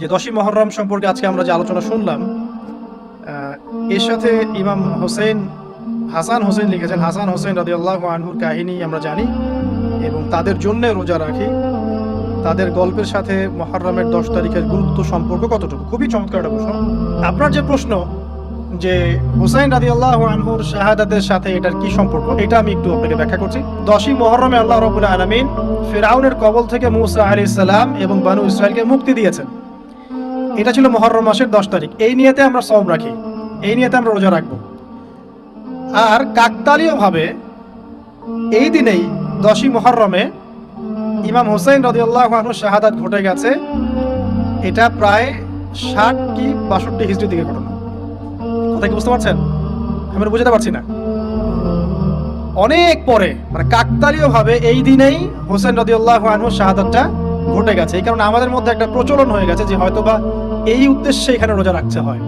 যে 10ই মুহররম সম্পর্কে আজকে আমরা যে আলোচনা শুনলাম, এর সাথে ইমাম হাসান হোসেন লিখেছেন। হাসান হোসেন রাদিয়াল্লাহু আনহুর কাহিনী আমরা জানি এবং তাদের জন্য রোজা রাখি। তাদের গল্পের সাথে মুহররমের 10 তারিখের গুরুত্ব সম্পর্ক কতটুকু, খুবই চমৎকার একটা প্রশ্ন। আপনার যে প্রশ্ন যে হুসাইন রাদিয়াল্লাহু আনহুর শাহাদাতের সাথে এটার কি সম্পর্ক, এটা আমি একটু আপনাকে ব্যাখ্যা করছি। 10ই মুহররমে আল্লাহ রাব্বুল আলামিন ফিরআউনের কবল থেকে মুসা আলাইহিস সালাম এবং বনু ইসরাইলকে মুক্তি দিয়েছেন। এটা ছিল মুহররম মাসের 10 তারিখ। এই নিয়তে আমরা সওম রাখি, এই নিয়তে আমরা রোজা রাখবো। আর কাকতালীয়ভাবে এই দিনেই 10ই মুহররমে ইমাম হুসাইন রাদিয়াল্লাহু আনহুর শাহাদাত ঘটে গেছে। এটা প্রায় 60 কি 62 হিজরি দিকে ঘটনা। কথা কি বুঝতে পারছেন? আমি বুঝতে পারছি না। অনেক পরে, মানে কাকতালীয়ভাবে এই দিনেই হুসাইন রাদিয়াল্লাহু আনহুর শাহাদাতটা ঘটে গেছে। এই কারণে আমাদের মধ্যে একটা প্রচলন হয়ে গেছে যে হয়তোবা এই উদ্দেশ্যে এখানে রোজা রাখতে হয়।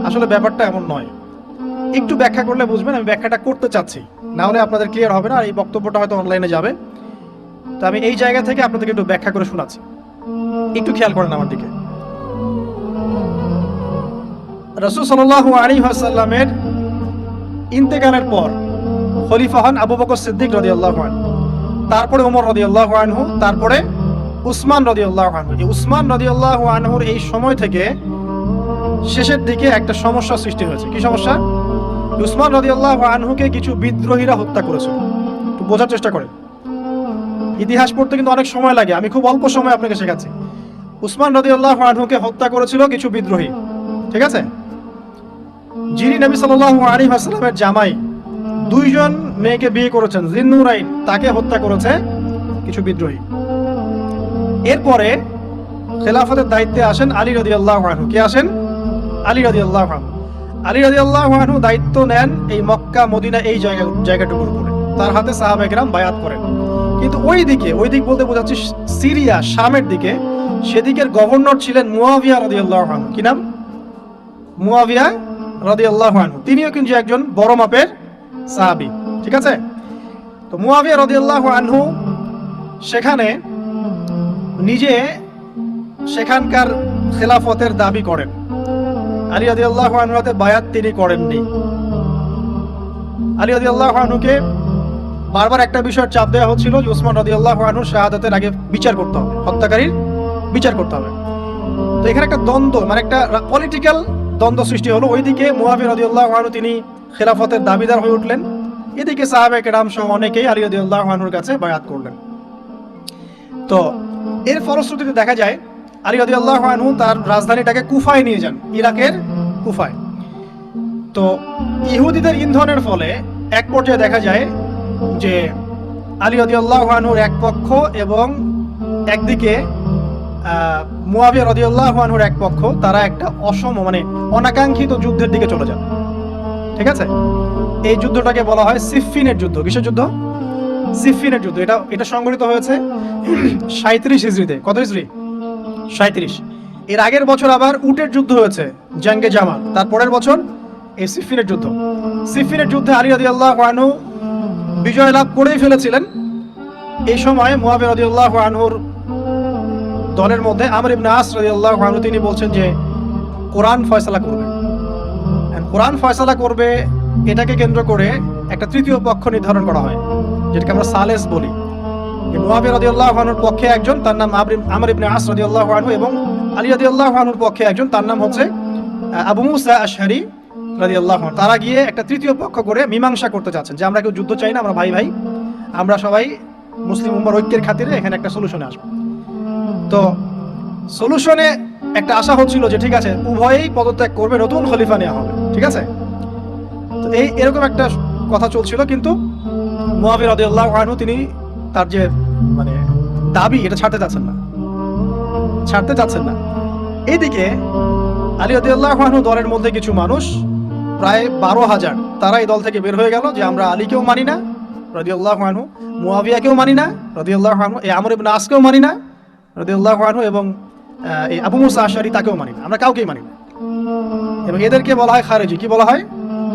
আসলে ব্যাপারটা এমন নয়। একটু ব্যাখ্যা করলে বুঝবেন, আমি ব্যাখ্যাটা করতে চাচ্ছি, না হলে আপনাদের ক্লিয়ার হবে না। আর এই বক্তব্যটা হয়তো অনলাইনে যাবে, তো আমি এই জায়গা থেকে আপনাদেরকে একটু ব্যাখ্যা করে শোনাচ্ছি। একটু খেয়াল করেন আমার দিকে। রাসূল সাল্লাল্লাহু আলাইহি ওয়াসাল্লামের ইন্তেকালের পর খলিফা হন আবু বকর সিদ্দিক রাদিয়াল্লাহু আনহু, তারপরে ওমর রাদিয়াল্লাহু আনহু, তারপরে উসমান রাদিয়াল্লাহু আনহু। এই উসমান রাদিয়াল্লাহু আনহুর এই সময় থেকে শেষের দিকে একটা সমস্যা সৃষ্টি হয়েছে। কি সমস্যা? উসমান রাদিয়াল্লাহু আনহুকে কিছু বিদ্রোহীরা হত্যা করেছিল। একটু বোঝার চেষ্টা করেন, ইতিহাস পড়তে কিন্তু অনেক সময় লাগে, আমি খুব অল্প সময় আপনাকে শেখাচ্ছি। উসমান রাদিয়াল্লাহু আনহুকে হত্যা করেছিল কিছু বিদ্রোহী, ঠিক আছে? যিনি নবী সাল্লাল্লাহু আলাইহি ওয়াসাল্লামের জামাই, 2 জন মেয়েকে বিয়ে করেছেন, জিন্নুরাইন, তাকে হত্যা করেছে কিছু বিদ্রোহী। এরপরে খেলাফতের দায়িত্বে আসেন আলী রাদিয়াল্লাহু আনহু। কে আসেন? আলী রাদিয়াল্লাহু আনহু। আলী রাদিয়াল্লাহু আনহু দায়িত্ব নেন এই মক্কা মদিনা এই জায়গাটুকুর উপরে। তার হাতে সাহাবায়ে কেরাম বায়াত করেন। কিন্তু ওই দিক বলতে বোঝাচ্ছি সিরিয়া, শামের দিকে, সেদিকের গভর্নর ছিলেন মুয়াবিয়া রাদিয়াল্লাহু আনহু। কি নাম? মুয়াবিয়া রাদিয়াল্লাহু আনহু। তিনিও কিন্তু একজন বড় মাপের সাহাবী, ঠিক আছে? তো মুয়াবিয়া রাদিয়াল্লাহু আনহু সেখানে নিজে সেখানকার খেলাফতের দাবি করেন। আলী রাদিয়াল্লাহু আনহুর হাতে বায়াত তিনি করেননি। আলী রাদিয়াল্লাহু আনহুকে বারবার একটা বিষয়ের চাপ দেওয়া হচ্ছিল যে উসমান রাদিয়াল্লাহু আনহুর শাহাদাতের আগে বিচার করতে হবে, হত্যাকারীর বিচার করতে হবে। তো এখানে একটা দ্বন্দ্ব, মানে একটা পলিটিক্যাল দ্বন্দ্ব সৃষ্টি হলো। ওইদিকে মুয়াবিয়া রাদিয়াল্লাহু আনহু তিনি খেলাফতের দাবিদার হয়ে উঠলেন, এদিকে সাহাবায়ে কেরাম সহ অনেকেই আলী রাদিয়াল্লাহু আনহুর কাছে বায়াত করলেন। তো এর ফলশ্রুতিতে দেখা যায় আলী রাদিয়াল্লাহু আনহু তার রাজধানীটাকে কুফায় নিয়ে যান, ইরাকের কুফায়। তো ইহুদিদের ইন্ধনের ফলে এক পর্যায়ে দেখা যায় যে আলী রাদিয়াল্লাহু আনহুর এক পক্ষ এবং একদিকে মুয়াবিয়া রাদিয়াল্লাহু আনহুর এক পক্ষ, তারা একটা মানে অনাকাঙ্ক্ষিত যুদ্ধের দিকে চলে যান, ঠিক আছে? এই যুদ্ধটাকে বলা হয় সিফফিনের যুদ্ধ। কিসের যুদ্ধ? সিফফিনের যুদ্ধ। এটা সংঘটিত হয়েছে 37 হিজরিতে। কত হিজরি? 37। এর আগের বছর আবার উটের যুদ্ধ হয়েছে, জাঙ্গে জামাল। তারপরের বছর এই সিফফিনের যুদ্ধ। সিফফিনের যুদ্ধে আলী রাদিয়াল্লাহু আনহু বিজয় লাভ করেই ফেলেছিলেন। এই সময় মুয়াবিয়া রাদিয়াল্লাহু আনহুর দলের মধ্যে আমর ইবনে আস রাদিয়াল্লাহু আনহু তিনি বলছেন যে কোরআন ফয়সালা করবে। কোরআন ফয়সালা করবে, এটাকে কেন্দ্র করে একটা তৃতীয় পক্ষ নির্ধারণ করা হয়, যেটাকে আমরা সালেস বলি। মুয়াবিয়া রাদিয়াল্লাহু আনহুর পক্ষে একজন, তার নাম আমর ইবনে আস রাদিয়াল্লাহু আনহু, এবং আলী রাদিয়াল্লাহু আনহুর পক্ষে একজন, তার নাম হচ্ছে আবু মুসা আশআরী রাদিয়াল্লাহু আনহু। তারা গিয়ে একটা তৃতীয় পক্ষ করে মীমাংসা করতে চাচ্ছেন যে আমরা কেউ যুদ্ধ চাই না, আমরা ভাই ভাই, আমরা সবাই মুসলিম উম্মার ঐক্যের খাতিরে এখানে একটা সলিউশনে আসবো। তো সলিউশনে একটা আশা হচ্ছিল যে ঠিক আছে, উভয়েই পদত্যাগ করবে, নতুন খলিফা নেওয়া হবে, ঠিক আছে? তো এরকম একটা কথা চলছিল। কিন্তু মুয়াবিয়া রাদিয়াল্লাহু আনহু তিনি তার যে মানে দাবি, এটা ছাড়তে চাচ্ছেন না। এইদিকে আলী রাদিয়াল্লাহু আনহু দলের মধ্যে কিছু মানুষ, প্রায় 12,000, তারা এই দল থেকে বের হয়ে গেল যে আমরা আলীকেও মানি না রাদিয়াল্লাহু আনহু, মুয়াবিয়াকেও মানি না রাদিয়াল্লাহু আনহু, এই আমর ইবনে আসকেও মানি না রাদিয়াল্লাহু আনহু, এবং এই আবু মুসা আশআরী তাকেও মানি না, আমরা কাউকেই মানি না। এবং এদেরকে বলা হয় খারেজি। কি বলা হয়?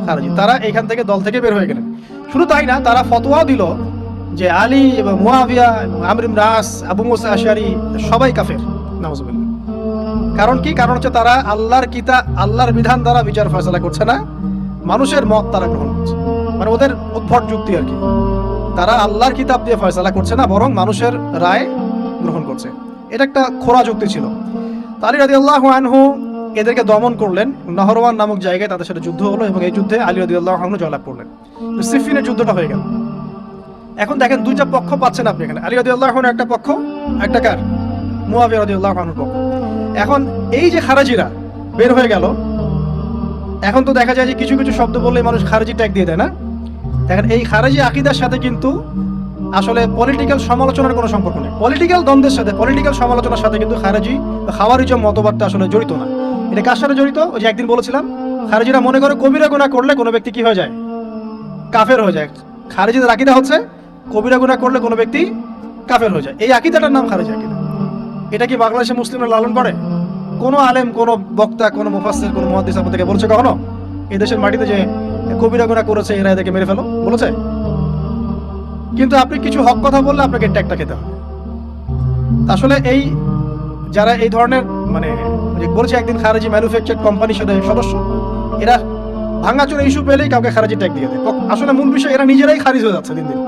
খারেজি। তারা এখান থেকে দল থেকে বের হয়ে গেলেন। শুধু তাই না, তারা ফতোয়াও দিল যে আলী এবং মুয়াবিয়া এবং আমর ইবনে আস, আবু মুসা আশআরী সবাই কাফের। নাউজুবিল্লাহ। কারণ কি? কারণ হচ্ছে তারা আল্লাহর বিধান দ্বারা বিচার ফয়সালা করছে না, মানুষের মত তারা গ্রহণ করছে। মানে ওদের উদ্ভট যুক্তি আর কি। তারা আল্লাহর কিতাব দিয়ে ফয়সালা করছে না, বরং মানুষের রায় গ্রহণ করছে। এটা একটা খোরা যুক্তি ছিল। আলী রাদিয়াল্লাহু আনহু এদেরকে দমন করলেন। নহরওয়ান নামক জায়গায় তাদের সাথে যুদ্ধ হলো এবং এই যুদ্ধে আলী রাদিয়াল্লাহু আনহু জয়লাভ করলেন। সিফিনের যুদ্ধটা হয়ে গেল। এখন দেখেন দুইটা পক্ষ পাচ্ছেন আপনি এখানে। আলী রাদিয়াল্লাহু আনহু একটা পক্ষ, একটা কার? মুয়াবিয়া রাদিয়াল্লাহু আনহুর পক্ষ। এখন এই যে খারাজিরা বের হয়ে গেল, এখন তো দেখা যায় যে কিছু কিছু শব্দ বললে মানুষ খারাজি ট্যাগ দিয়ে দেয় না? দেখেন এই খারাজি আকীদার সাথে কিন্তু আসলে পলিটিক্যাল সমালোচনার কোনো সম্পর্ক নেই। পলিটিক্যাল দ্বন্দ্বের সাথে, পলিটিক্যাল সমালোচনার সাথে কিন্তু খারাজি বা খাওয়ারিজম মতবাদটা আসলে জড়িত না। এটা কার সাথে জড়িত? ওই যে একদিন বলেছিলাম, খারেজিরা মনে করে কবিরা গুনাহ করলে কোনো ব্যক্তি কি হয়ে যায়? কাফের হয়ে যায়। খারেজিদের আকীদা হচ্ছে কবিরা গুনাহ করলে কোনো ব্যক্তি কাফের হয়ে যায়। এই আকীদাটার নাম খারেজি আকীদা। এটা কি বাংলাদেশে মুসলিমরা লালন করে? কোনো আলেম, কোনো বক্তা, কোনো মুফাসসির, কোনো মুহাদ্দিস আপনাদেরকে বলেছে কখনো এই দেশের মাটিতে যে কবিরা গুনাহ করেছে এরা এদেরকে মেরে ফেলো? বলেছে? কিন্তু আপনি কিছু হক কথা বললে আপনাকে ট্যাগটা খেতে হবে। আসলে এই যারা এই ধরনের মানে বলছে একদিন খারেজি ম্যানুফ্যাকচার কোম্পানির সাথে সদস্য, এরা ভাঙাচোরা ইস্যু পেলেই কাউকে খারেজি ট্যাগ দিয়ে দেয়। আসলে মূল বিষয় এরা নিজেরাই খারিজ হয়ে যাচ্ছে দিন দিন।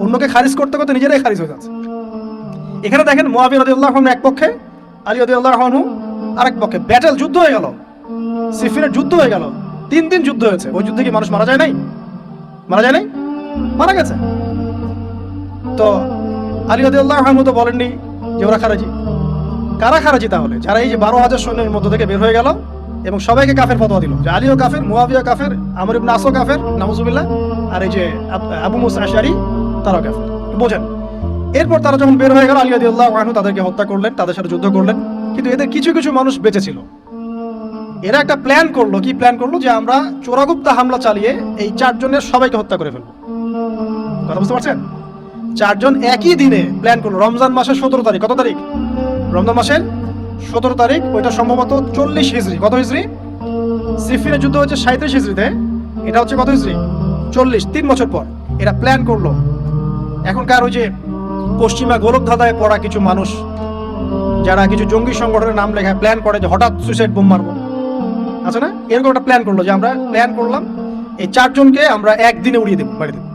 অন্যকে খারিজ করতে করতে নিজেরাই খারিজ হয়ে যাচ্ছে। এখানে দেখেন মুয়াবিয়া রাদিয়াল্লাহু আনহু এক পক্ষে, আলী রাদিয়াল্লাহু আনহু আরেক পক্ষে। ব্যাটেল, যুদ্ধ হয়ে গেল, সিফিনের যুদ্ধ হয়ে গেল। 3 দিন যুদ্ধ হয়েছে। ওই যুদ্ধে কি মানুষ মারা যায় নাই? মারা যায় নাই? মারা গেছে। তো আলী রাদিয়াল্লাহু আনহু তো বলেননি যে ওরা খারাজি। কারা খারাজি তাহলে? যারা এই যে 12,000 সৈন্যের মধ্য থেকে বের হয়ে গেল এবং সবাইকে কাফের ফতোয়া দিল যে আলীও কাফের, মুয়াবিয়া কাফের, আমর ইবনে আসও কাফের, নাউজুবিল্লাহ, আর এই যে আবু মুসা আশআরী তারাও কাফের। বোঝেন? এরপর তারা যখন বের হয়ে গেল, আলী রাদিয়াল্লাহু আনহু তাদেরকে হত্যা করলেন, তাদের সাথে যুদ্ধ করলেন। কিন্তু এদের কিছু কিছু মানুষ বেঁচে ছিল। এরা একটা প্ল্যান করলো। কি প্ল্যান করলো? যে আমরা চোরাগুপ্তা হামলা চালিয়ে এই 4 জনের সবাইকে হত্যা করে ফেলবো। কথা বুঝতে পারছেন? 4 জন একই দিনে প্ল্যান করলো। রমজান মাসের 17 তারিখ। কত তারিখ? রমজান মাসের 17 তারিখ। ওইটা সম্ভবত 40 হিজরি। কত হিজরি? সিফিনের যুদ্ধ হচ্ছে 37 হিজরিতে, এটা হচ্ছে কত হিজরি? 40, 3 বছর পর এরা প্ল্যান করলো। এখনকার ওই যে পশ্চিমা গোলকধাঁধায় পড়া কিছু মানুষ যারা কিছু জঙ্গি সংগঠনের নাম লেখা প্ল্যান করে যে হঠাৎ সুইসাইড বোম মারবো, আছে না? এরকম একটা প্ল্যান করলো যে আমরা প্ল্যান করলাম এই 4 জনকে আমরা একদিনে উড়িয়ে দেবো, মারি দেবো।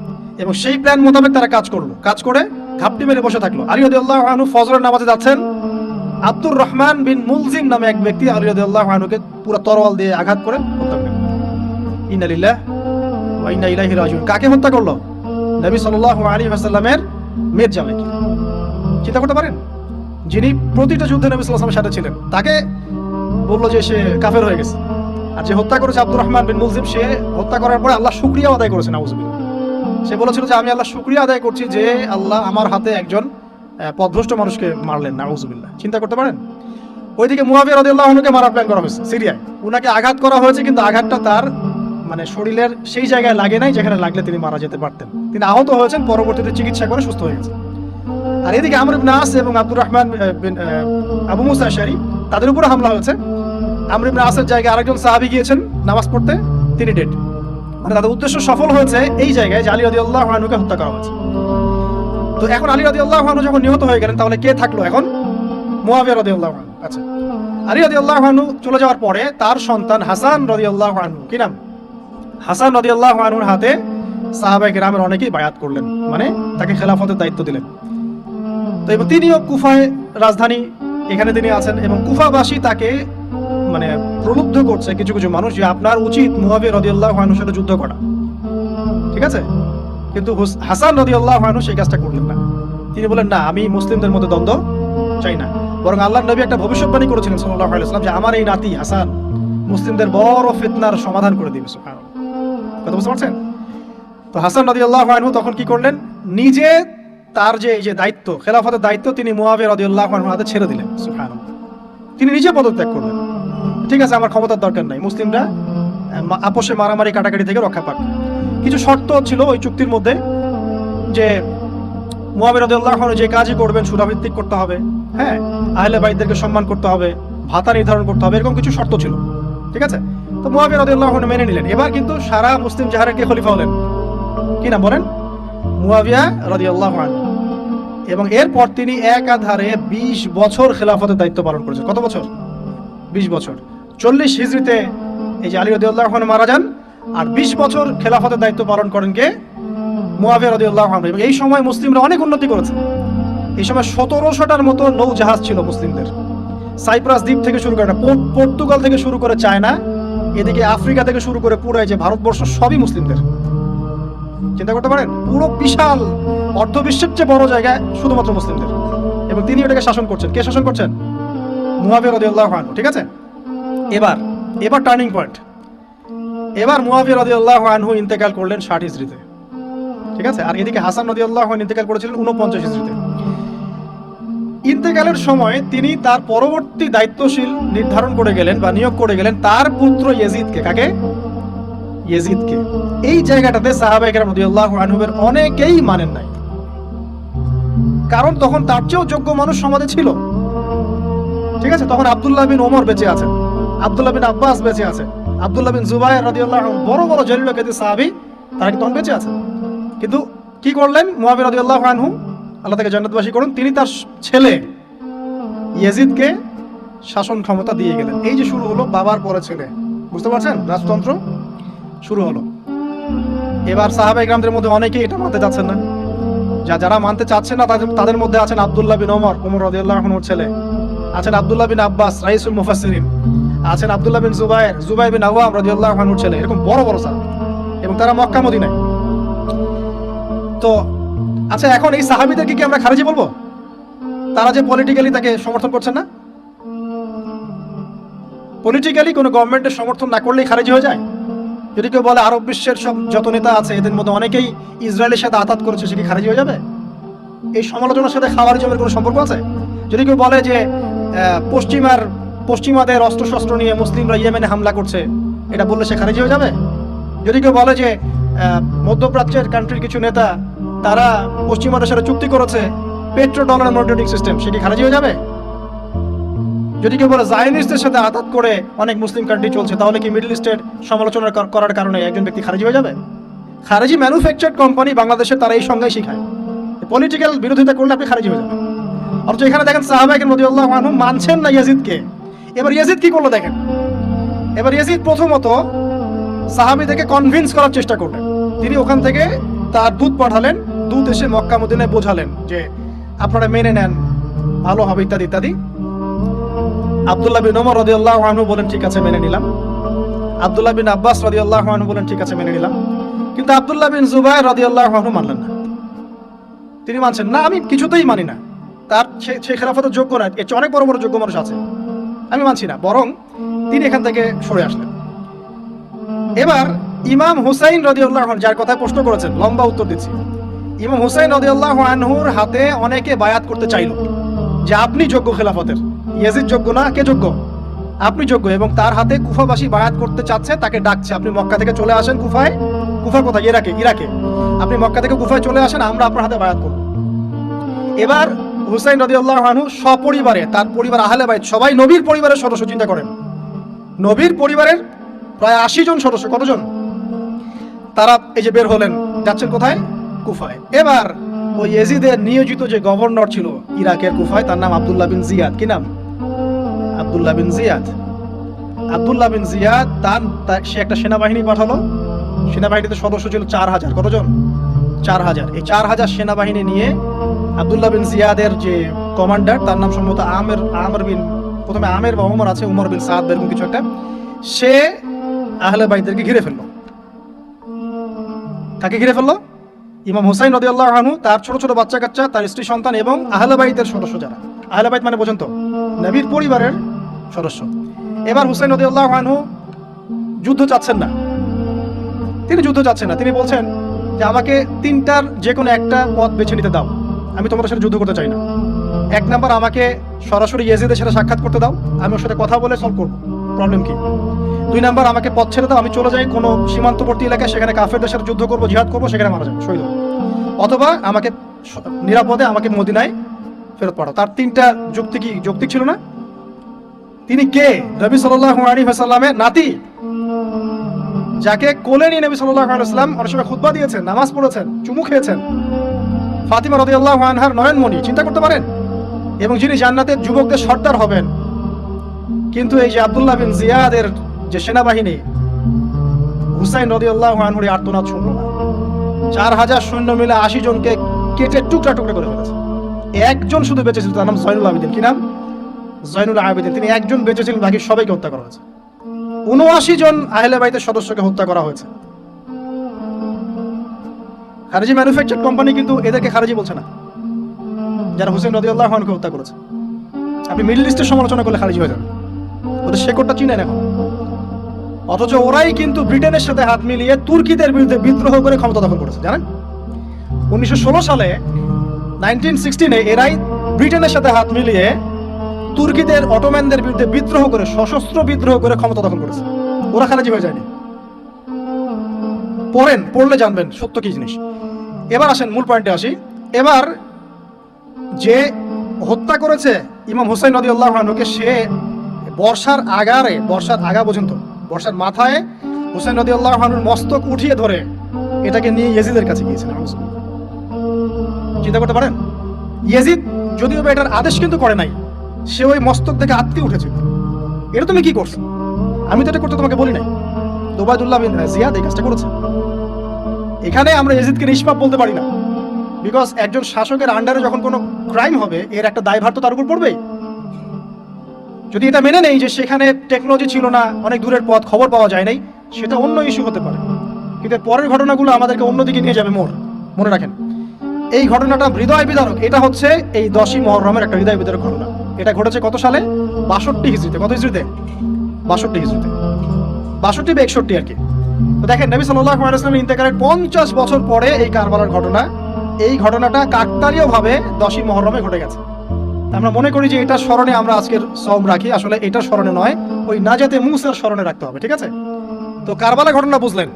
এবং সেই প্ল্যান মোতাবেক তারা কাজ করলো। কাজ করে ঘাপটি মেরে বসে থাকলো। আলী রাদিয়াল্লাহু আনহু ফজরের নামাজে যাচ্ছেন। আব্দুর রহমান বিন মুলজিম নামে এক ব্যক্তি আলী রাদিয়াল্লাহু আনহুকে পুরো তরোয়াল দিয়ে আঘাত করে হত্যা করলেন। ইন্না লিল্লাহি ওয়া ইন্না ইলাইহি রাজিউন। কাকে হত্যা করলো? নবী সাল্লাল্লাহু আলাইহি ওয়াসাল্লামের মেয়ের জামাইকে। চিন্তা করতে পারেন? যিনি প্রতিটা যুদ্ধে নবী সাল্লাল্লাহু আলাইহি ওয়াসাল্লামের সাথে ছিলেন, তাকে বললো যে সে কাফের হয়ে গেছে। আর যে হত্যা করেছে আব্দুর রহমান বিন মুলজিম, সে হত্যা করার পরে আল্লাহ শুকরিয়া আদায় করেছে। নাউজুবিল্লাহ। সে বলেছিল যে আমি আল্লাহ শুকরিয়া আদায় করছি যে আল্লাহ আমার হাতে একজন পথভ্রষ্ট মানুষকে মারলেন। নাউজুবিল্লাহ। চিন্তা করতে পারেন? ওইদিকে মুয়াবিয়া রাদিয়াল্লাহু আনহুকে মারার প্ল্যান করা হয়েছে সিরিয়ায়। উনাকে আঘাত করা হয়েছে, কিন্তু আঘাতটা তার মানে শরীরের সেই জায়গায় লাগে নাই যেখানে লাগলে তিনি মারা যেতে পারতেন। তিনি আহত হয়েছেন, পরবর্তীতে চিকিৎসা করে সুস্থ হয়ে গেছেন। আর এদিকে আমর ইবনে আস এবং আব্দুর রহমান আবু মুসা আশআরী তাদের উপরে হামলা হয়েছে। আমর ইবনে আসের জায়গায় আরেকজন সাহাবী গিয়েছেন নামাজ পড়তে, তিনি ডেড। মানে তাদের উদ্দেশ্য সফল হয়েছে এই জায়গায় যে আলী রাদিয়াল্লাহু আনহুকে হত্যা করা হয়েছে। তো এখন আলী রাদিয়াল্লাহু আনহু যখন নিহত হয়ে গেলেন, তাহলে কে থাকলো এখন? মুয়াবিয়া রাদিয়াল্লাহু আনহু। আচ্ছা, আলী রাদিয়াল্লাহু আনহু চলে যাওয়ার পরে তার সন্তান হাসান রাদিয়াল্লাহু আনহু, কি নাম? হাসান রাদিয়াল্লাহু আনহুর হাতে সাহাবায়ে কেরামের অনেকেই বায়াত করলেন, মানে তাকে খেলাফতের দায়িত্ব দিলেন। তো এবং তিনিও কুফায় রাজধানী, এখানে তিনি আছেন এবং কুফাবাসী তাকে মানে প্রলুব্ধ করছে কিছু কিছু মানুষ যে আপনার উচিত মুয়াবিয়া রাদিয়াল্লাহু আনহুর সাথে যুদ্ধ করা। ঠিক আছে? কিন্তু হাসান রাদিয়াল্লাহু আনহু সেই কাজটা করলেন না। তিনি বলেন না, আমি মুসলিমদের মধ্যে দ্বন্দ্ব চাই না। বরং আল্লাহর নবী একটা ভবিষ্যৎবাণী করেছিলেন সাল্লাল্লাহু আলাইহি ওয়াসাল্লাম যে আমার এই নাতি হাসান মুসলিমদের বড় ফিতনার সমাধান করে দিবে। সুবহানাল্লাহ। কথা বুঝতে পারছেন? তো হাসান রাদিয়াল্লাহু আনহু তখন কি করলেন? নিজে তার যে এই যে দায়িত্ব, খেলাফতের দায়িত্ব, তিনি মুয়াবিয়া রাদিয়াল্লাহু আনহুর হাতে ছেড়ে দিলেন। সুবহানাল্লাহ। তিনি নিজে পদত্যাগ করলেন। ঠিক আছে, আমার ক্ষমতার দরকার নাই, মুসলিমরা আপোষে মারামারি কাটাকাটি থেকে রক্ষা পাক। কিছু শর্ত ছিল ওই চুক্তির মধ্যে, যে মুয়াবিয়া রাদিয়াল্লাহু আনহু যে কাজই করবেন সুরাভিত্তিক করতে হবে, হ্যাঁ, আহলে বাইতদেরকে সম্মান করতে হবে, ভাতা নির্ধারণ করতে হবে, এরকম কিছু শর্ত ছিল। ঠিক আছে? তো মুয়াবিয়া রাদিয়াল্লাহু আনহু মেনে নিলেন। এবার কিন্তু সারা মুসলিম জাহারে কে খলিফা হলেন? কি নাম বলেন? মুয়াবিয়া রাদিয়াল্লাহু আনহু। এবং এরপর তিনি একাধারে 20 বছর খেলাফতের দায়িত্ব পালন করেছেন। কত বছর? 20 বছর। 40 হিজরিতে এই যে আলী রাদিয়াল্লাহু আনহু মারা যান, আর 20 বছর খেলাফতের দায়িত্ব পালন করেন কে? মুয়াবিয়া রাদিয়াল্লাহু আনহু। এবং এই সময় মুসলিমরা অনেক উন্নতি করেছে। এই সময় 1700টার মতো নৌ জাহাজ ছিল মুসলিমদের। সাইপ্রাস দ্বীপ থেকে শুরু করে পর্তুগাল থেকে শুরু করে চায়না, এদিকে আফ্রিকা থেকে শুরু করে পুরো যে ভারতবর্ষ সবই মুসলিমদের। চিন্তা করতে পারেন, পুরো বিশাল অর্ধবিশ্বের চেয়ে বড় জায়গায় শুধুমাত্র মুসলিমদের, এবং তিনি ওটাকে শাসন করছেন। কে শাসন করছেন? মুয়াবিয়া রাদিয়াল্লাহু আনহু। ঠিক আছে, এবার টার্নিং পয়েন্ট। এবার মুয়াবিয়া রাদিয়াল্লাহু আনহু ইন্তেকাল করলেন 60 হিজরিতে। ঠিক আছে, আর এদিকে হাসান রাদিয়াল্লাহু আনহু ইন্তেকাল করেছিলেন 49 হিজরিতে। ইন্তেকালের সময় তিনি তার পরবর্তী দায়িত্বশীল নির্ধারণ করে গেলেন বা নিয়োগ করে গেলেন তার পুত্র ইয়েজিদকে। কাকে? ইয়েজিদকে। এই জায়গাটাতে সাহাবায়ে কেরাম রাদিয়াল্লাহু আনহুর অনেকেই মানেন নাই, কারণ তখন তার চেয়েও যোগ্য মানুষ সমাজে ছিল। ঠিক আছে, তখন আব্দুল্লাহ বিন ওমর বেঁচে আছেন, আব্দুল্লাহ বিন আব্বাস বেঁচে আছেন, আব্দুল্লাহ বিন জুবায়ের রাদিয়াল্লাহু আনহু, বড় বড় জলিল কাদির সাহাবী, তারা তখন বেঁচে আছেন। কিন্তু কি করলেন মুয়াবিয়া রাদিয়াল্লাহু আনহু, আল্লাহ তাকে জান্নাতবাসী করুন, তিনি তার ছেলে ইয়েজিদকে শাসন ক্ষমতা দিয়ে গেলেন। এই যে শুরু হলো বাবার পরে ছেলে, বুঝতে পারছেন, রাজতন্ত্র শুরু হলো। এবার সাহাবায়ে কেরামদের মধ্যে অনেকেই এটা মানতে চাচ্ছেন না। যারা মানতে চাচ্ছেন না তাদের মধ্যে আছেন আব্দুল্লাহ বিন ওমর রাদিয়াল্লাহু আনহুর ছেলে, আছেন আব্দুল্লাহ বিন আব্বাস রাইসুল মুফাসসিরিন, আছেন আব্দুল্লাহ বিন জুবায়ের বিন আওয়াম রাদিয়াল্লাহু আনহুর ছেলে, এরকম বড় বড় সাহাবী, এবং তারা মক্কা মদিনায়। তো আচ্ছা, এখন এই সাহাবীদেরকে কি আমরা খারিজি বলবো? তারা যে পলিটিক্যালি তাকে সমর্থন করছেন না? পলিটিক্যালি কোনো গভর্নমেন্টের সমর্থন না করলেই খারিজি হয়ে যায়? যদি কেউ বলে আরব বিশ্বের সব যত নেতা আছে এদের মধ্যে অনেকেই ইসরায়েলের সাথে আঘাত করেছে, সে কি খারিজি হয়ে যাবে? এই সমালোচনার সাথে খাওয়ারিজমের কোনো সম্পর্ক আছে? যদি কেউ বলে যে পশ্চিমাদের অস্ত্রশস্ত্র নিয়ে মুসলিমরা ইয়েমেনে হামলা করছে, এটা বললে সে খারিজি হয়ে যাবে? যদি কেউ বলে যে মধ্যপ্রাচ্যের কান্ট্রির কিছু নেতা তারা পশ্চিমাদের সাথে চুক্তি করেছে পেট্রো ডলার মনিটরিং সিস্টেম, সে কি খারিজি হয়ে যাবে? যদি কেউ বলে জায়নিস্টদের সাথে আঘাত করে অনেক মুসলিম কান্ট্রি চলছে, তাহলে কি মিডল ইস্টের সমালোচনা করার কারণে একজন ব্যক্তি খারিজি হয়ে যাবে? খারিজি ম্যানুফ্যাকচার্ড কোম্পানি বাংলাদেশে তারা এই সংজ্ঞাই শিখায়, পলিটিক্যাল বিরোধিতা করলে আপনি খারিজি হয়ে যাবেন। অথচ এখানে দেখেন সাহাবায়ে কেরাম রাদিয়াল্লাহু আনহুম মানছেন না ইয়াজিদকে। এবার ইয়াজিদ কি করলো দেখেন। এবার ইয়াজিদ প্রথমত সাহাবীদেরকে কনভিন্স করার চেষ্টা করলেন। তিনি ওখান থেকে তার দূত পাঠালেন, দূত এসে মক্কা মদিনায় বোঝালেন যে আপনারা মেনে নেন, ভালো হবে, ইত্যাদি ইত্যাদি। আব্দুল্লাহ বিন ওমর রাদিয়াল্লাহু আনহু বলেন ঠিক আছে মেনে নিলাম, আব্দুল্লাহ বিন আব্বাস রাদিয়াল্লাহু আনহু বলেন ঠিক আছে মেনে নিলাম, কিন্তু আব্দুল্লাহ বিন জুবায়ের রাদিয়াল্লাহু আনহু মানলেন না। তিনি মানছেন না, আমি কিছুতেই মানি না, তার সে খেলাফতের যোগ্য না, এর চেয়ে অনেক বড় বড় যোগ্য মানুষ আছে, আমি মানছি না। বরং তিনি এখান থেকে সরে আসলেন। এবার ইমাম হুসাইন রাদিয়াল্লাহু আনহু, যার কথা প্রশ্ন করেছেন, লম্বা উত্তর দিচ্ছি, ইমাম হুসাইন রাদিয়াল্লাহু আনহুর হাতে অনেকে বায়াত করতে চাইল যে আপনি যোগ্য খেলাফতের, ইয়াজিদ যোগ্য না, কে যোগ্য? আপনি যোগ্য। এবং তার হাতে কুফাবাসী বায়াত করতে চাচ্ছে, তাকে ডাকছে আপনি মক্কা থেকে চলে আসেন কুফায়। কুফা কোথায়? ইরাকে। আপনি মক্কা থেকে কুফায় চলে আসেন, আমরা আপনার হাতে বায়াত করব। এবার হুসাইন রাদিয়াল্লাহু আনহু সপরিবারে, তার পরিবার আহলে বাইত সবাই নবীর পরিবারের সদস্য, চিন্তা করেন, নবীর পরিবারের প্রায় 80 জন সদস্য, কতজন? তারা এই যে বের হলেন, যাচ্ছেন কোথায়? কুফায়। এবার ওই ইয়াজিদের নিয়োজিত যে গভর্নর ছিল ইরাকের কুফায়, তার নাম আব্দুল্লাহ বিন জিয়াদ। কি নাম? আব্দুল্লাহ বিন জিয়াদ। আব্দুল্লাহ বিন জিয়াদ সে একটা সেনাবাহিনী পাঠালো। সেনাবাহিনীতে সদস্য ছিল 4000। কতজন? 4000। এই 4000 সেনাবাহিনী নিয়ে আব্দুল্লাহ বিন জিয়াদের যে কমান্ডার, তার নাম সম্ভবত আমের বিন, প্রথমে আমের বা ওমর আছে, উমর বিন সাদ এরকম কিছু একটা, সে আহলে বাইতদেরকে ঘিরে ফেললো। তাকে ঘিরে ফেললো ইমাম হুসাইন রাদিয়াল্লাহু আনহু, তার ছোট ছোট বাচ্চা কাচ্চা, তার স্ত্রী সন্তান এবং আহলে বাইতের সদস্য যারা। আহলে বাইত মানে বোঝেন তো, নবীর পরিবারের সদস্য। এবার হুসাইন রাদিয়াল্লাহু আনহু যুদ্ধ চাচ্ছেন না, তিনি বলছেন যে আমাকে 3টার যে কোনো একটা পথ বেছে নিতে দাও, আমি তোমাদের সাথে যুদ্ধ করতে চাই না। 1 নাম্বার, আমাকে সরাসরি ইয়াজিদের সাথে সাক্ষাৎ করতে দাও, আমি ওর সাথে কথা বলে সলভ করবো, প্রবলেম কি। 2 নাম্বার, আমাকে পথ ছেড়ে দাও, আমি চলে যাই কোনো সীমান্তবর্তী এলাকায়, সেখানে কাফেরদের সাথে যুদ্ধ করবো, জিহাদ করবো, সেখানে মারা যাবো, শহীদ হবো। অথবা আমাকে নিরাপদে আমাকে মদিনায় ফেরত পাঠাও। তার 3টা যুক্তি কি যৌক্তিক ছিল না? তিনি কে? নবী সাল্লাল্লাহু আলাইহি ওয়াসাল্লামের নাতি, যাকে কোলে নিয়ে নবী সাল্লাল্লাহু আলাইহি ওয়াসাল্লাম অনেক সময় খুতবা দিয়েছেন, নামাজ পড়েছেন, চুমু খেয়েছেন। ফাতিমা রাদিয়াল্লাহু আনহার নয়নমণি, চিন্তা করতে পারেন। এবং যিনি জান্নাতের যুবকদের সর্দার হবেন, কিন্তু এই যে আব্দুল্লাহ বিন জিয়াদের যে সেনাবাহিনী হুসাইন রাদিয়াল্লাহু আনহুর আর্তনাদ শুনল না। 4000 সৈন্য মিলে 80 জনকে কেটে টুকরা টুকরা করে ফেলেছে। একজন শুধু বেঁচে ছিল, তার নাম জয়নুল আবেদিন। কি নাম? জয়নুল আবেদিন। তিনি একজন বেঁচে ছিলেন, বাকি সবাইকে হত্যা করা হয়েছে। 79 জন আহলে বাইতের সদস্যকে হত্যা করা হয়েছে। খারেজি ম্যানুফ্যাকচার কোম্পানি কিন্তু এদেরকে খারেজি বলছে না, যারা হুসাইন রাদিয়াল্লাহু আনহুকে হত্যা করেছে। আপনি মিডল ইস্টের সমালোচনা করলে খারিজ হয়ে যাবে, ওদের শেকড়টা চিনেন এখন। অথচ ওরাই কিন্তু ব্রিটেনের সাথে হাত মিলিয়ে তুর্কিদের বিরুদ্ধে বিদ্রোহ করে ক্ষমতা দখল করেছে, জানেন? 1916 সালে 1916 এরাই ব্রিটেনের সাথে হাত মিলিয়ে তুর্কিদের অটোম্যানদের বিরুদ্ধে বিদ্রোহ করে, সশস্ত্র বিদ্রোহ করে ক্ষমতা দখল করেছে। ওরা খারিজ হয়ে যায়নি। পড়লে জানবেন সত্য কি জিনিস। এবার আসেন মূল পয়েন্টে আসি। এবার যে হত্যা করেছে ইমাম হুসাইন রাদিয়াল্লাহু আনহুকে, সে বর্ষার আগা পর্যন্ত, বর্ষার মাথায় হুসাইন রাদিয়াল্লাহু আনহুর মস্তক উঠিয়ে ধরে এটাকে নিয়ে ইয়েজিদের কাছে গিয়েছেন। চিন্তা করতে পারেন, ইয়েজিদ যদিও এটার আদেশ কিন্তু করে নাই, সে ওই মস্তক থেকে আটকে উঠেছে। এটা তুমি কি করছো? আমি তো এটা করতে তোমাকে বলি নাই। উবাইদুল্লাহ বিন জিয়াদ এই কাজটা করেছে। এখানে আমরা ইয়েজিদকে নিষ্পাপ বলতে পারি না, বিকজ একজন শাসকের আন্ডারে যখন কোনো ক্রাইম হবে এর একটা দায়ভার তো তার উপর পড়বেই। যদি এটা মেনে নেই যে সেখানে টেকনোলজি ছিল না, অনেক দূরের পথ, খবর পাওয়া যায় নাই, সেটা অন্য ইস্যু হতে পারে। কিন্তু পরের ঘটনাগুলো আমাদেরকে অন্যদিকে নিয়ে যাবে। মনে রাখেন, এই ঘটনাটা হৃদয় বিদারক। এটা হচ্ছে এই 10ই মুহররমের একটা হৃদয় বিদারক ঘটনা। এটা ঘটেছে কত সালে? 62 হিজরিতে। কত হিজরিতে? 62 হিজরিতে, 62 বা 61 আর কি। তো দেখেন, নবী সাল্লাল্লাহু আলাইহি ওয়াসাল্লামের ইন্তেকালের 50 বছর পরে এই কারবালার ঘটনা, এই ঘটনাটা কাকতালীয় ভাবে 10ই মুহররমে ঘটে গেছে। আমরা মনে করি যে এটা স্মরণে আমরা আজকের সওম রাখি, আসলে এটা স্মরণে নয়, ওই নাজাতে মুসার স্মরণে রাখতে হবে। ঠিক আছে? তো কারবালা ঘটনা বুঝলেন,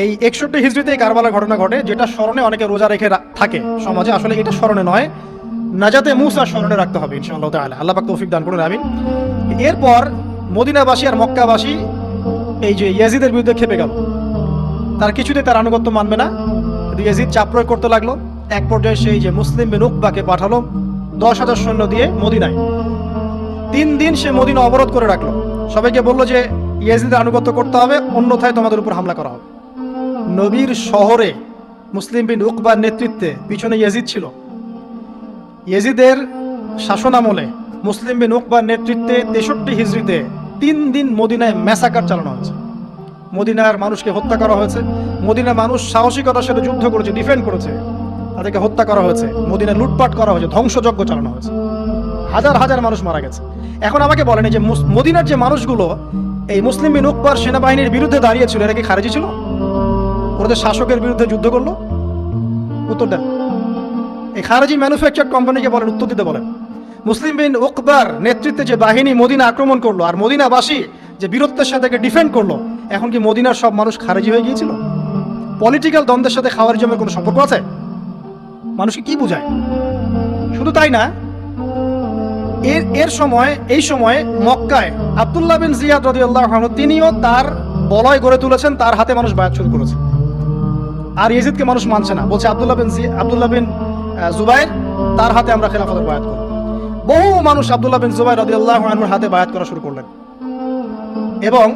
এই 61 হিজরিতে এই কারবালা ঘটনা ঘটে, যেটা স্মরণে অনেকে রোজা রেখে থাকে সমাজে। আসলে এটা স্মরণে নয়, নাজাতে মুসার স্মরণে রাখতে হবে ইনশাআল্লাহ তাআলা। আল্লাহ পাক তৌফিক দান করুন, আমিন। এরপর মদিনাবাসী আর মক্কাবাসী এই যে ইয়াজিদের বিরুদ্ধে খেপে গেল। তার কিছুতে তার আনুগত্য মানবে না, কিন্তু ইয়াজিদ চাপ প্রয়োগ করতে লাগলো। এক পর্যায়ে সেই যে মুসলিম বিন উকবাকে পাঠালো 10,000 সৈন্য দিয়ে মদিনায়। 3 দিন সে মদিনা অবরোধ করে রাখলো। সবাইকে বললো যে ইয়াজিদের আনুগত্য করতে হবে, অন্যথায় তোমাদের উপর হামলা করা হবে। নবীর শহরে মুসলিম বিন উকবার নেতৃত্বে পিছনে ইয়াজিদ ছিল। ইয়াজিদের শাসনামলে মুসলিম বিন উকবার নেতৃত্বে 63 হিজরিতে 3 দিন মদিনায় ম্যাসাকার চালানো হয়েছে। মদিনার মানুষকে হত্যা করা হয়েছে। মদিনার মানুষ সাহসিকতার সাথে যুদ্ধ করেছে, ডিফেন্ড করেছে, তাদেরকে হত্যা করা হয়েছে। মদিনায় লুটপাট করা হয়েছে, ধ্বংসযজ্ঞ চালানো হয়েছে, হাজার হাজার মানুষ মারা গেছে। এখন আমাকে বলেন, যে মদিনার যে মানুষগুলো এই মুসলিম বিন উকবার সেনাবাহিনীর বিরুদ্ধে দাঁড়িয়েছিল, এরা কি খারেজি ছিল? ওদের শাসকের বিরুদ্ধে যুদ্ধ করলো? উত্তর দেন। এই খারেজি ম্যানুফ্যাকচার কোম্পানিকে বলেন, উত্তর দিতে বলেন। মুসলিম বিন উকবার নেতৃত্বে যে বাহিনী মদিনা আক্রমণ করলো, আর মদিনাবাসী যে বীরত্বের সাথে ডিফেন্ড করলো, এখন কি মদিনার সব মানুষ খারেজি হয়ে গিয়েছিল? পলিটিক্যাল দ্বন্দ্বের সাথে খাওয়ারিজমের কোনো সম্পর্ক আছে? মানুষকে কি বুঝায়? শুধু তাই না, এই সময় মক্কায় আব্দুল্লাহ বিন জিয়াদ রাদিয়াল্লাহু আনহু তিনিও তার বলয় গড়ে তুলেছেন, তার হাতে মানুষ বায়াত শুরু করেছে। আর ইয়াজিদকে মানুষ মানছে না, বলছে আব্দুল্লাহ বিন জুবাইর, তার হাতে আমরা খেলাফতের বায়াত করব। বহু মানুষ আব্দুল্লাহ বিন জুবাইর রাদিয়াল্লাহু আনহুর হাতে বায়াত করা শুরু করলেন। এবং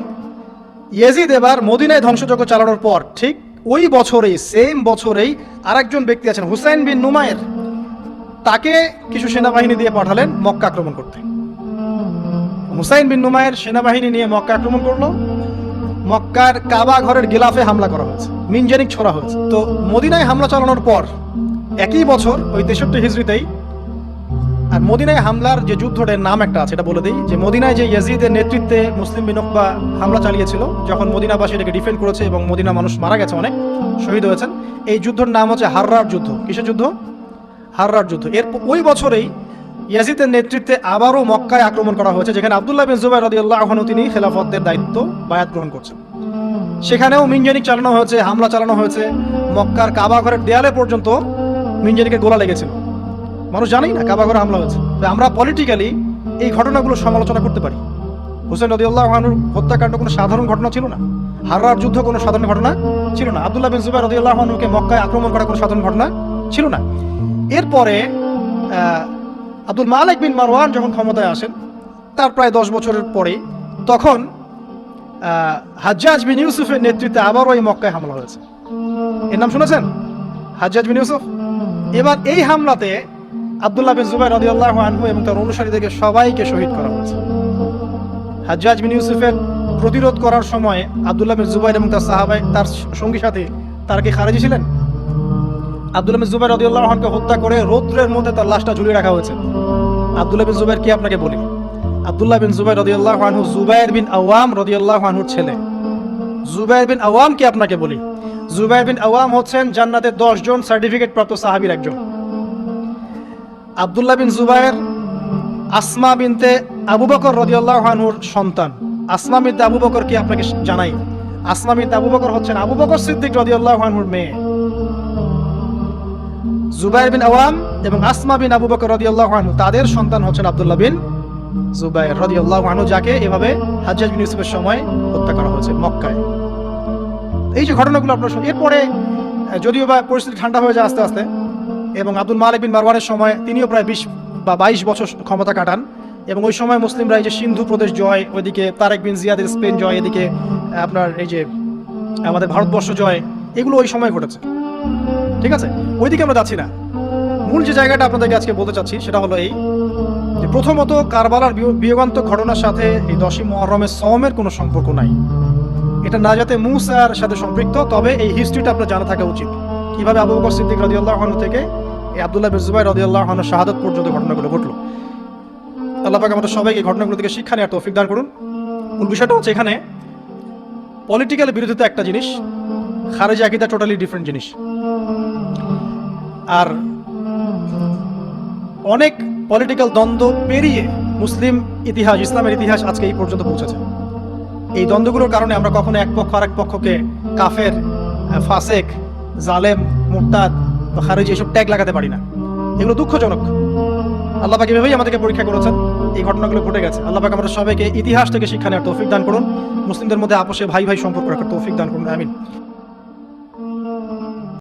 ইয়াজিদ এবার মদিনায় ধ্বংসযজ্ঞ চালানোর পর ঠিক ওই বছরেই, সেম বছরেই আরেকজন ব্যক্তি আছেন হুসাইন বিন নুমায়ের, তাকে কিছু সেনাবাহিনী দিয়ে পাঠালেন মক্কা আক্রমণ করতে। হুসাইন বিন নুমায়ের সেনাবাহিনী নিয়ে মক্কা আক্রমণ করলো। মক্কার কাবা ঘরের গিলাফে হামলা করা হয়েছে, মিনজানিক ছোড়া হয়েছে। তো মদিনায় হামলা চালানোর পর একই বছর ওই 63 হিজরিতেই, আর মদিনায় হামলার যে যুদ্ধটার নাম একটা আছে, এটা বলে দিই, যে মদিনায় যে ইয়াজিদের নেতৃত্বে মুসলিম বিন উকবা হামলা চালিয়েছিল, যখন মদিনাবাসী এটাকে ডিফেন্ড করেছে এবং মদিনা মানুষ মারা গেছে, অনেক শহীদ হয়েছেন, এই যুদ্ধের নাম হচ্ছে হাররার যুদ্ধ। কিসের যুদ্ধ? হাররার যুদ্ধ। এর ওই বছরেই ইয়াজিদের নেতৃত্বে আবারও মক্কায় আক্রমণ করা হয়েছে, যেখানে আব্দুল্লাহ বিন জুবাইর রাদিয়াল্লাহু আনহু তিনি খেলাফতের দায়িত্ব বায়াত গ্রহণ করছেন। সেখানেও মিনজানিক চালানো হয়েছে, হামলা চালানো হয়েছে। মক্কার কাবা ঘরের দেয়ালে পর্যন্ত মিনজানিকের গোলা লেগেছিল। মানুষ জানেই না কাবা ঘরে হামলা হয়েছে। আমরা পলিটিক্যালি এই ঘটনাগুলো সমালোচনা করতে পারি। হুসাইন রাদিয়াল্লাহু আনহুর হত্যাকাণ্ড কোনো সাধারণ ঘটনা ছিল না, হাররার যুদ্ধ কোনো সাধারণ ঘটনা ছিল না, আব্দুল্লাহ বিন জুবাইর রাদিয়াল্লাহু আনহুকে মক্কায় আক্রমণ করা কোনো সাধারণ ঘটনা ছিল না। এরপরে আব্দুল মালিক বিন মারওয়ান যখন ক্ষমতায় আসেন, তার প্রায় 10 বছরের পরে তখন হাজ্জাজ বিন ইউসুফের নেতৃত্বে আবারও এই মক্কায় হামলা হয়েছে। এর নাম শুনেছেন? হাজ্জাজ বিন ইউসুফ। এবার এই হামলাতে আব্দুল্লাহ বিন জুবাইর রাদিয়াল্লাহু আনহু এবং তার অনুসারীদেরকে সবাইকে শহীদ করা হয়েছে। হাজ্জাজ বিন ইউসুফের প্রতিরোধ করার সময় আব্দুল্লাহ বিন জুবাইর এবং তার সাহাবায়ে তার সঙ্গী সাথী তারা কি খারেজি ছিলেন? আব্দুল্লাহ বিন জুবাইর রাদিয়াল্লাহু আনহুকে হত্যা করে রৌদ্রের মধ্যে তার লাশটা ঝুলিয়ে রাখা হয়েছে। আব্দুল্লাহ বিন জুবাইর কি আপনাকে বলি? আব্দুল্লাহ বিন জুবাইর রাদিয়াল্লাহু আনহু জুবাইর বিন আওয়াম রাদিয়াল্লাহু আনহুর ছেলে। জুবাইর বিন আওয়াম কি আপনাকে বলি? জুবাইর বিন আওয়াম হচ্ছেন জান্নাতের 10 জন সার্টিফিকেট প্রাপ্ত সাহাবীর একজন। আব্দুল্লাহ বিন জুবাইর আসমা বিনতে আবু বকর রাদিয়াল্লাহু আনহুর সন্তান। আসমা বিনতে আবু বকর কি আপনাকে জানাই? আসমা বিনতে আবু বকর হচ্ছেন আবু বকর সিদ্দিক রাদিয়াল্লাহু আনহুর মেয়ে। জুবাইর বিন আওয়াম এবং আসমা বিন আবু বকর রাদিয়াল্লাহু আনহু তাদের সন্তান হচ্ছেন আব্দুল্লাহ বিন জুবাইর রাদিয়াল্লাহু আনহু, যাকে এভাবে হাজ্জাজ বিন ইউসুফের সময় হত্যা করা হয়েছে মক্কায়। এই যে ঘটনাগুলো আপনার সঙ্গে, এরপরে যদিও বা পরিস্থিতি ঠান্ডা হয়ে যায় আস্তে আস্তে, এবং আব্দুল মালিক বিন মারওয়ানের সময় তিনিও প্রায় 20 বা 22 বছর ক্ষমতা কাটান, এবং ওই সময় মুসলিমরা এই যে সিন্ধু প্রদেশ জয়, ওইদিকে তারেক বিন জিয়াদের স্পেন জয়, এদিকে আপনার এই যে আমাদের ভারতবর্ষ জয়, এগুলো ওই সময় ঘটেছে। ঠিক আছে, ওইদিকে আমরা যাচ্ছি না। মূল যে জায়গাটা আপনাদেরকে আজকে বলতে চাচ্ছি সেটা হলো এই যে প্রথমত কারবালার বিয়োগান্তক ঘটনার সাথে এই 10ই মুহররমের সওমের কোনো সম্পর্ক নাই। এটা নাজাতে মুসার সাথে সম্পৃক্ত, তবে এই হিস্ট্রিটা আপনার জানা থাকা উচিত, কিভাবে আবু বকর সিদ্দিক রাদিয়াল্লাহু আনহু থেকে এই আব্দুল্লাহ বিন জুবাইর রাদিয়াল্লাহু আনহু শাহাদাত পর্যন্ত ঘটনাগুলো ঘটলো। আল্লাহ পাক আমাদের সবাইকে ঘটনাগুলো থেকে শিক্ষা নেওয়ার তৌফিক দান করুন। মূল বিষয়টা হচ্ছে এখানে পলিটিক্যাল বিরোধিতা একটা জিনিস, খারেজি আকীদা টোটালি ডিফারেন্ট জিনিস। আর অনেক পলিটিক্যাল দ্বন্দ্ব পেরিয়ে মুসলিম ইতিহাস, ইসলামের ইতিহাস আজকে এই পর্যন্ত পৌঁছেছে। এই দ্বন্দ্বগুলোর কারণে আমরা কখনো এক পক্ষ আরেক পক্ষকে কাফের, ফাসেক, জালেম, মুরতাদ বা খারেজি এসব ট্যাগ লাগাতে পারি না। এগুলো দুঃখজনক। আল্লাহ পাক এভাবেই আমাদেরকে পরীক্ষা করেছেন, এই ঘটনাগুলো ঘটে গেছে। আল্লাহ পাক আমাদের সবাইকে ইতিহাস থেকে শিক্ষা নেওয়ার তৌফিক দান করুন, মুসলিমদের মধ্যে আপোষে ভাই ভাই সম্পর্ক রাখার তৌফিক দান করুন। আমিন।